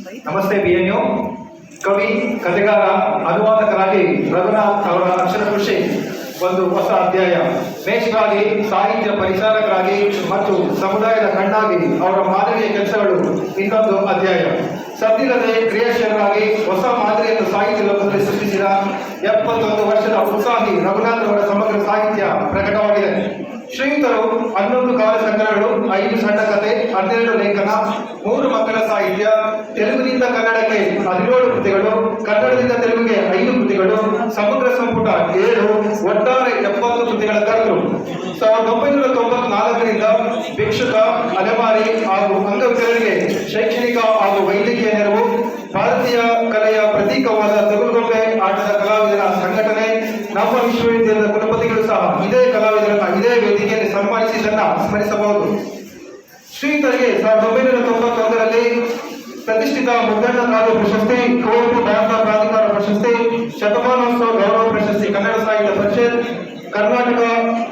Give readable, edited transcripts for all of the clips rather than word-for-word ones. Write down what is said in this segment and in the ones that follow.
ನಮಸ್ತೆ BNU. ಕವಿ, ಕಥೆಗಾರ, ಅನುವಾದಕರಾಗಿ ರಘುನಾಥ್ ಅವರ ಅಕ್ಷರ ಕೃಷಿ ಒಂದು ಹೊಸ ಅಧ್ಯಾಯ. ಮೇಷ್ಗಾಗಿ, ಸಾಹಿತ್ಯ ಪರಿಚಾರಕರಾಗಿ ಮತ್ತು ಸಮುದಾಯದ ಕಣ್ಣಾಗಿ ಅವರ ಮಾನವೀಯ ಕೆಲಸಗಳು ಇನ್ನೊಂದು ಅಧ್ಯಾಯ. ಸದ್ದಿಲ್ಲದೆ ಕ್ರಿಯಾಶೀಲರಾಗಿ ಹೊಸ ಮಾದರಿಯನ್ನು ಸಾಹಿತ್ಯ ಲೋಕದಲ್ಲಿ ಸೃಷ್ಟಿಸಿದ 71 ವರ್ಷದ ಉತ್ಸಾಹಿ ರಘುನಾಥ್ ಅವರ ಸಮಗ್ರ ಸಾಹಿತ್ಯ ಪ್ರಕಟವಾಗಿದೆ. ಶ್ರೀಯುತರು 11 ಕಾಲ ಸಂಕಲನಗಳು, 5 ಸಣ್ಣ ಕಥೆ, 12 ಲೇಖನ, 3 ಮಕ್ಕಳ ಸಾಹಿತ್ಯ, ತೆಲುಗಿನಿಂದ ಕನ್ನಡಕ್ಕೆ 17 ಕೃತಿಗಳು, ಕನ್ನಡದಿಂದ ತೆಲುಗಿಗೆ 5 ಕೃತಿಗಳು, ಸಮಗ್ರ ಸಂಪುಟ 7, ಒಟ್ಟಾರೆ 70 ಕೃತಿಗಳ ಕರ್ತರು. 1994ರಿಂದ ಭಿಕ್ಷುಕ, ಅಲೆಮಾರಿ ಹಾಗೂ ಅಂಗವಿಕಲರಿಗೆ ಶೈಕ್ಷಣಿಕ ಹಾಗೂ ವೈದ್ಯಕೀಯ ನೆರವು, ಭಾರತೀಯ ಕಲೆಯ ಪ್ರತೀಕವಾದ ತಗುಲುಗೊಂಬೆ ಆಟದ ಕಲಾವಿದರ ಸಂಘಟನೆ, ನಮ್ಮ ವಿಶ್ವವಿದ್ಯಾಲಯದ ಕುಲಪತಿಗಳು ಸಹ ಇದೇ ಕಲಾವಿದರನ್ನ ಇದೇ ವೇದಿಕೆಯಲ್ಲಿ ಸನ್ಮಾನಿಸಿದ್ದನ್ನ ಸ್ಮರಿಸಬಹುದು. ಶ್ರೀಯುತರಿಗೆ 1991ರಲ್ಲಿ ಪ್ರತಿಷ್ಠಿತ ಮುದ್ದಣ್ಣ ಕಾವ್ಯ ಪ್ರಶಸ್ತಿ, ಕುವೆಂಪು ಭಾರತ ಪ್ರಾಧಿಕಾರ ಪ್ರಶಸ್ತಿ, ಶತಮಾನೋತ್ಸವ ಗೌರವ ಪ್ರಶಸ್ತಿ, ಕನ್ನಡ ಸಾಹಿತ್ಯ ಪರಿಷತ್, ಕರ್ನಾಟಕ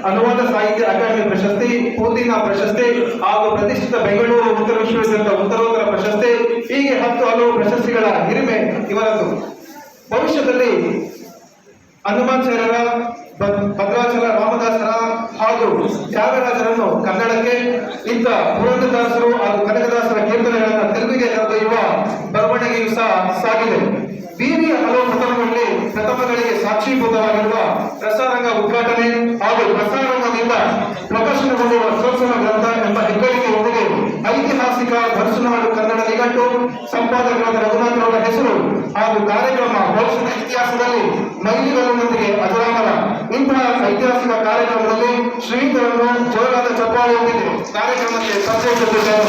ಅನುವಾದ ಸಾಹಿತ್ಯ ಅಕಾಡೆಮಿ ಪ್ರಶಸ್ತಿ, ಪೂತಿನ ಪ್ರಶಸ್ತಿ ಹಾಗೂ ಪ್ರತಿಷ್ಠಿತ ಬೆಂಗಳೂರು ಉತ್ತರ ವಿಶ್ವವಿದ್ಯಾಲಯದ ಉತ್ತರೋತ್ತರ ಪ್ರಶಸ್ತಿ, ಹೀಗೆ 10 ಹಲವು ಪ್ರಶಸ್ತಿಗಳ ಹಿರಿಮೆ ಇವರದ್ದು. ಭವಿಷ್ಯದಲ್ಲಿ ಹನುಮಾನ್ಚಾರ್ಯರ, ಭದ್ರಾಚಲ ರಾಮದಾಸರ ಹಾಗೂ ತ್ಯಾಗರಾಜರನ್ನು ಕನ್ನಡಕ್ಕೆ, ಇಂಥ ಪುರಂದರದಾಸರು ಹಾಗೂ ಕನಕದಾಸರ ಕೀರ್ತನೆಗಳನ್ನು ತೆಲುಗಿಗೆ ಕರೆದೊಯ್ಯುವ ಬರವಣಿಗೆಯೂ ಸಹ ಸಾಗಿದೆ. ಬೀದಿಯ ಹಲವು ಪ್ರಥಮಗಳಿಗೆ ಸಾಕ್ಷೀಭೂತವಾಗಿರುವ ಪ್ರಸಾರಂಗ ಉದ್ಘಾಟನೆ ಹಾಗೂ ಪ್ರಸಾರಂಗದಿಂದ ಪ್ರಕಾಶನಗೊಂಡಿರುವ ಸೋತ್ಸವ ಗ್ರಂಥ ಎಂಬ ಹೆಗ್ಗಳಿಕೆಯೊಂದಿಗೆ ಐತಿಹಾಸಿಕ ಭರಸುನಾಡು ಕನ್ನಡ ನಿಘಂಟು ಸಂಪಾದಕರಾದ ರಘುನಾಥ್ ಅವರ ಹೆಸರು ಹಾಗೂ ಕಾರ್ಯಕ್ರಮ ಭವಿಷ್ಯದ ಇತಿಹಾಸದಲ್ಲಿ ಮೈಲಿಗಲ್ಲಿನೊಂದಿಗೆ ಅಜರಾಮರ. ಇಂತಹ ಐತಿಹಾಸಿಕ ಕಾರ್ಯಕ್ರಮದಲ್ಲಿ ಶ್ರೀಯುತರನ್ನು ಜೋರಾದ ಚಪ್ಪಾಳೆಯೊಂದಿಗೆ ಕಾರ್ಯಕ್ರಮಕ್ಕೆ ಸಂತೋಷಿಸಿದ್ದಾರೆ.